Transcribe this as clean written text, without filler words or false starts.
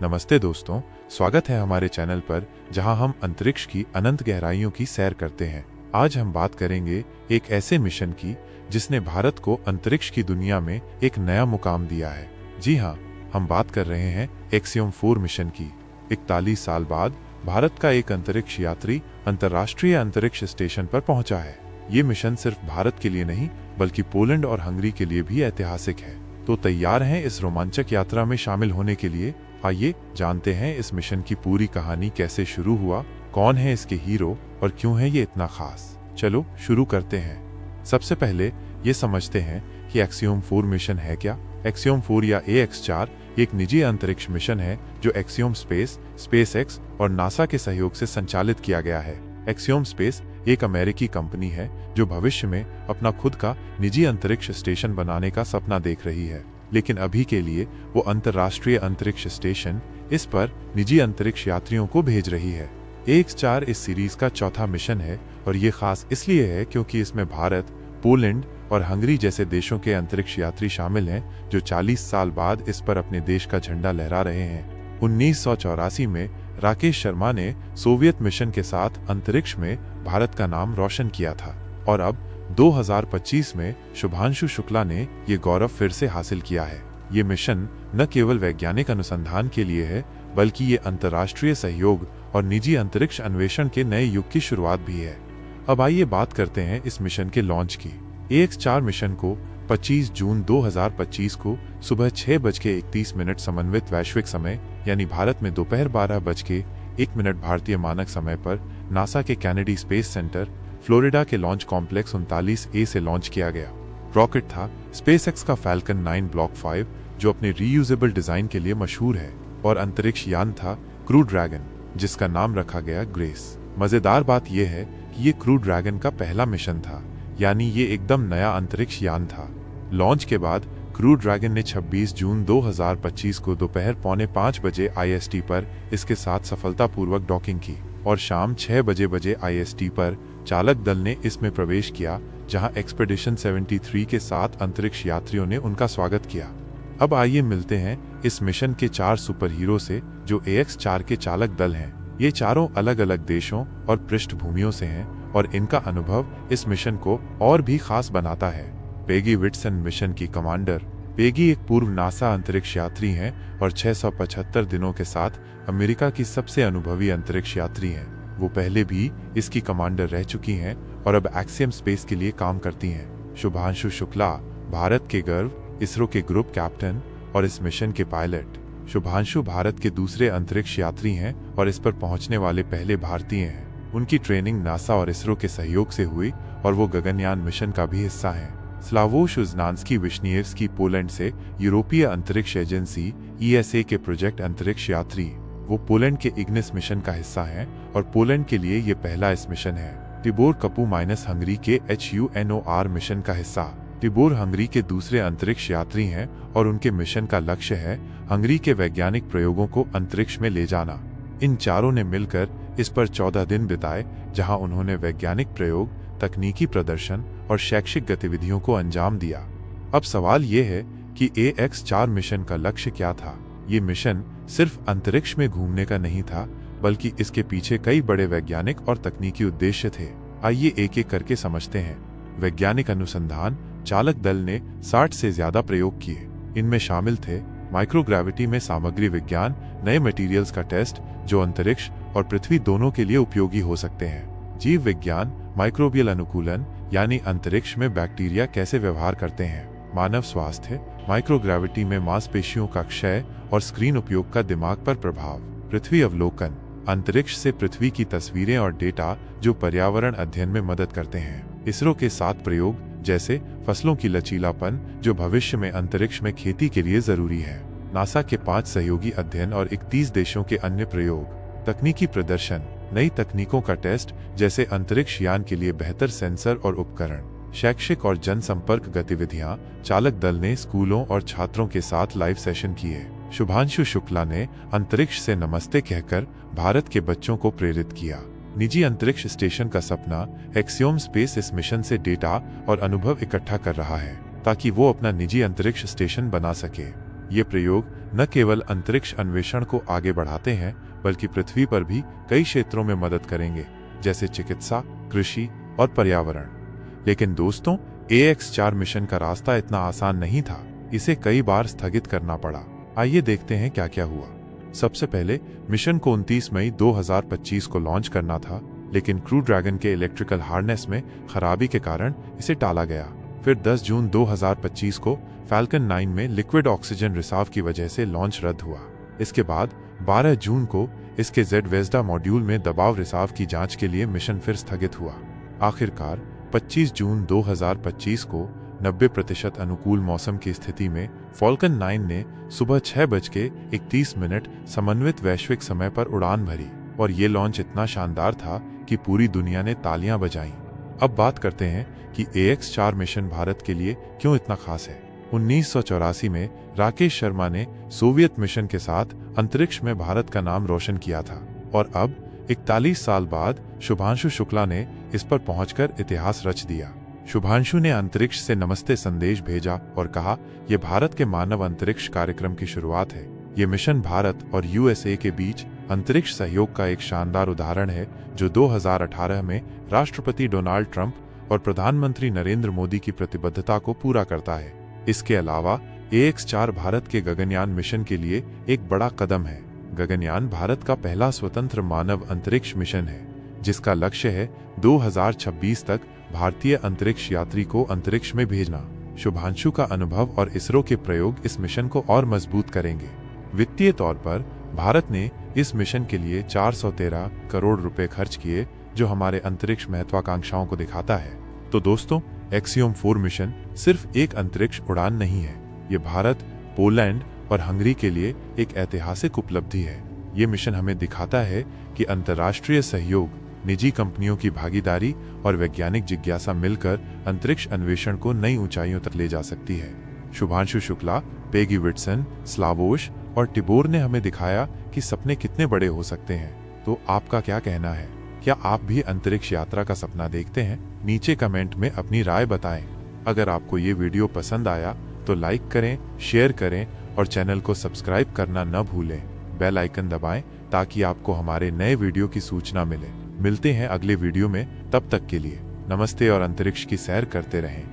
नमस्ते दोस्तों, स्वागत है हमारे चैनल पर जहां हम अंतरिक्ष की अनंत गहराइयों की सैर करते हैं। आज हम बात करेंगे एक ऐसे मिशन की जिसने भारत को अंतरिक्ष की दुनिया में एक नया मुकाम दिया है। जी हां, हम बात कर रहे हैं एक्सियोम 4 मिशन की। 41 साल बाद भारत का एक अंतरिक्ष यात्री अंतर्राष्ट्रीय अंतरिक्ष स्टेशन पर पहुंचा है। ये मिशन सिर्फ भारत के लिए नहीं बल्कि पोलैंड और हंगरी के लिए भी ऐतिहासिक है। तो तैयार हैं इस रोमांचक यात्रा में शामिल होने के लिए? आइए जानते हैं इस मिशन की पूरी कहानी कैसे शुरू हुआ, कौन है इसके हीरो और क्यों है ये इतना खास। चलो शुरू करते हैं। सबसे पहले ये समझते हैं कि एक्सियोम 4 मिशन है क्या। एक्सियोम 4 या AX4 एक निजी अंतरिक्ष मिशन है जो एक्सियोम स्पेस, स्पेसएक्स और नासा के सहयोग से संचालित किया गया है। एक्सियोम स्पेस एक अमेरिकी कंपनी है जो भविष्य में अपना खुद का निजी अंतरिक्ष स्टेशन बनाने का सपना देख रही है, लेकिन अभी के लिए वो अंतर्राष्ट्रीय अंतरिक्ष स्टेशन इस पर निजी अंतरिक्ष यात्रियों को भेज रही है। AX4 इस सीरीज का चौथा मिशन है और ये खास इसलिए है क्योंकि इसमें भारत, पोलैंड और हंगरी जैसे देशों के अंतरिक्ष यात्री शामिल हैं जो 40 साल बाद इस पर अपने देश का झंडा लहरा रहे हैं। 1984 में राकेश शर्मा ने सोवियत मिशन के साथ अंतरिक्ष में भारत का नाम रोशन किया था और अब 2025 में शुभांशु शुक्ला ने ये गौरव फिर से हासिल किया है। ये मिशन न केवल वैज्ञानिक अनुसंधान के लिए है बल्कि ये अंतर्राष्ट्रीय सहयोग और निजी अंतरिक्ष अन्वेषण के नए युग की शुरुआत भी है। अब आइए बात करते हैं इस मिशन के लॉन्च की। AX4 मिशन को 25 जून 2025 को सुबह 6:31 समन्वित वैश्विक समय यानी भारत में दोपहर 12:01 भारतीय मानक समय पर नासा के कैनेडी स्पेस सेंटर, फ्लोरिडा के लॉन्च कॉम्प्लेक्स 39A से लॉन्च किया गया। रॉकेट था स्पेसएक्स का फैल्कन 9 ब्लॉक 5 जो अपने रीयूजेबल डिजाइन के लिए मशहूर है, और अंतरिक्ष यान था क्रू ड्रैगन जिसका नाम रखा गया ग्रेस। मजेदार बात यह है कि ये क्रू ड्रैगन का पहला मिशन था, यानी ये एकदम नया अंतरिक्ष यान था। लॉन्च के बाद क्रू ड्रैगन ने 26 जून 2025 को दोपहर 4:45 बजे IST पर इसके साथ सफलतापूर्वक डॉकिंग की और शाम 6 बजे IST पर चालक दल ने इसमें प्रवेश किया, जहां एक्सपेडिशन 73 के 7 अंतरिक्ष यात्रियों ने उनका स्वागत किया। अब आइए मिलते हैं इस मिशन के 4 सुपर हीरो से जो AX4 के चालक दल हैं। ये चारों अलग अलग देशों और पृष्ठभूमियों से हैं और इनका अनुभव इस मिशन को और भी खास बनाता है। पेगी विटसन मिशन की कमांडर। पेगी एक पूर्व नासा अंतरिक्ष यात्री हैं और 675 दिनों के साथ अमेरिका की सबसे अनुभवी अंतरिक्ष यात्री हैं। वो पहले भी इसकी कमांडर रह चुकी हैं और अब एक्सियम स्पेस के लिए काम करती हैं। शुभांशु शुक्ला भारत के गर्व, इसरो के ग्रुप कैप्टन और इस मिशन के पायलट। शुभांशु भारत के दूसरे अंतरिक्ष यात्री हैं और इस पर पहुंचने वाले पहले भारतीय हैं। उनकी ट्रेनिंग नासा और इसरो के सहयोग से हुई और वो गगनयान मिशन का भी हिस्सा हैं। स्लावोश उज़नान्स्की विश्निएव्स्की पोलैंड से यूरोपीय अंतरिक्ष एजेंसी ESA के प्रोजेक्ट अंतरिक्ष यात्री। वो पोलैंड के इग्निस मिशन का हिस्सा हैं और पोलैंड के लिए ये पहला इस मिशन है। टिबोर कपू - हंगरी के HUNOR मिशन का हिस्सा। टिबोर हंगरी के दूसरे अंतरिक्ष यात्री हैं और उनके मिशन का लक्ष्य है हंगरी के वैज्ञानिक प्रयोगों को अंतरिक्ष में ले जाना। इन चारों ने मिलकर इस पर 14 दिन बिताए, जहां उन्होंने वैज्ञानिक प्रयोग, तकनीकी प्रदर्शन और शैक्षिक गतिविधियों को अंजाम दिया। अब सवाल ये है कि AX4 मिशन का लक्ष्य क्या था। ये मिशन सिर्फ अंतरिक्ष में घूमने का नहीं था, बल्कि इसके पीछे कई बड़े वैज्ञानिक और तकनीकी उद्देश्य थे। आइए एक एक करके समझते हैं। वैज्ञानिक अनुसंधान। चालक दल ने 60 से ज्यादा प्रयोग किए। इनमें शामिल थे माइक्रोग्रेविटी में सामग्री विज्ञान, नए मटेरियल्स का टेस्ट जो अंतरिक्ष और पृथ्वी दोनों के लिए उपयोगी हो सकते हैं। जीव विज्ञान, माइक्रोबियल अनुकूलन यानी अंतरिक्ष में बैक्टीरिया कैसे व्यवहार करते हैं। मानव स्वास्थ्य, माइक्रोग्रेविटी में मांसपेशियों का क्षय और स्क्रीन उपयोग का दिमाग पर प्रभाव। पृथ्वी अवलोकन, अंतरिक्ष से पृथ्वी की तस्वीरें और डेटा जो पर्यावरण अध्ययन में मदद करते हैं। इसरो के 7 प्रयोग जैसे फसलों की लचीलापन जो भविष्य में अंतरिक्ष में खेती के लिए जरूरी है। नासा के 5 सहयोगी अध्ययन और 31 देशों के अन्य प्रयोग। तकनीकी प्रदर्शन, नई तकनीकों का टेस्ट जैसे अंतरिक्ष यान के लिए बेहतर सेंसर और उपकरण। शैक्षिक और जनसंपर्क गतिविधियां, चालक दल ने स्कूलों और छात्रों के साथ लाइव सेशन किए। शुभांशु शुक्ला ने अंतरिक्ष से नमस्ते कहकर भारत के बच्चों को प्रेरित किया। निजी अंतरिक्ष स्टेशन का सपना। एक्सियोम स्पेस इस मिशन से डेटा और अनुभव इकट्ठा कर रहा है ताकि वो अपना निजी अंतरिक्ष स्टेशन बना सके। ये प्रयोग न केवल अंतरिक्ष अन्वेषण को आगे बढ़ाते हैं बल्कि पृथ्वी पर भी कई क्षेत्रों में मदद करेंगे, जैसे चिकित्सा, कृषि और पर्यावरण। लेकिन दोस्तों, AX4 मिशन का रास्ता इतना आसान नहीं था। इसे कई बार स्थगित करना पड़ा। आइए देखते हैं क्या क्या हुआ। सबसे पहले मिशन को 29 मई 2025 को लॉन्च करना था, लेकिन क्रू ड्रैगन के इलेक्ट्रिकल हार्नेस में खराबी के कारण इसे टाला गया। फिर 10 जून 2025 को फैल्कन 9 में लिक्विड ऑक्सीजन रिसाव की वजह से लॉन्च रद्द हुआ। इसके बाद 12 जून को इसके जेड-वेज़डा मॉड्यूल में दबाव रिसाव की जांच के लिए मिशन फिर स्थगित हुआ। आखिरकार 25 जून 2025 को 90% अनुकूल मौसम की स्थिति में फॉल्कन 9 ने सुबह 6:31 समन्वित वैश्विक समय पर उड़ान भरी और ये लॉन्च इतना शानदार था कि पूरी दुनिया ने तालियां बजाईं। अब बात करते हैं कि AX4 मिशन भारत के लिए क्यों इतना खास है। 1984 में राकेश शर्मा ने सोवियत मिशन के साथ अंतरिक्ष में भारत का नाम रोशन किया था और अब 41 साल बाद शुभांशु शुक्ला ने इस पर पहुंचकर इतिहास रच दिया। शुभांशु ने अंतरिक्ष से नमस्ते संदेश भेजा और कहा, यह भारत के मानव अंतरिक्ष कार्यक्रम की शुरुआत है। ये मिशन भारत और USA के बीच अंतरिक्ष सहयोग का एक शानदार उदाहरण है, जो 2018 में राष्ट्रपति डोनाल्ड ट्रंप और प्रधानमंत्री नरेंद्र मोदी की प्रतिबद्धता को पूरा करता है। इसके अलावा AX4 भारत के गगनयान मिशन के लिए एक बड़ा कदम है। गगनयान भारत का पहला स्वतंत्र मानव अंतरिक्ष मिशन है, जिसका लक्ष्य है 2026 तक भारतीय अंतरिक्ष यात्री को अंतरिक्ष में भेजना। शुभांशु का अनुभव और इसरो के प्रयोग इस मिशन को और मजबूत करेंगे। वित्तीय तौर पर भारत ने इस मिशन के लिए 413 करोड़ रुपए खर्च किए, जो हमारे अंतरिक्ष महत्वाकांक्षाओं को दिखाता है। तो दोस्तों, एक्सियोम 4 मिशन सिर्फ एक अंतरिक्ष उड़ान नहीं है। ये भारत, पोलैंड और हंगरी के लिए एक ऐतिहासिक उपलब्धि है। ये मिशन हमें दिखाता है कि अंतर्राष्ट्रीय सहयोग, निजी कंपनियों की भागीदारी और वैज्ञानिक जिज्ञासा मिलकर अंतरिक्ष अन्वेषण को नई ऊंचाइयों तक ले जा सकती है। शुभांशु शुक्ला, पेगी विट्सन, स्लावोश और टिबोर ने हमें दिखाया कि सपने कितने बड़े हो सकते हैं। तो आपका क्या कहना है? क्या आप भी अंतरिक्ष यात्रा का सपना देखते हैं? नीचे कमेंट में अपनी राय बताएं। अगर आपको ये वीडियो पसंद आया तो लाइक करें, शेयर करें और चैनल को सब्सक्राइब करना न भूलें। बेल आइकन दबाएं ताकि आपको हमारे नए वीडियो की सूचना मिले। मिलते हैं अगले वीडियो में, तब तक के लिए नमस्ते और अंतरिक्ष की सैर करते रहें।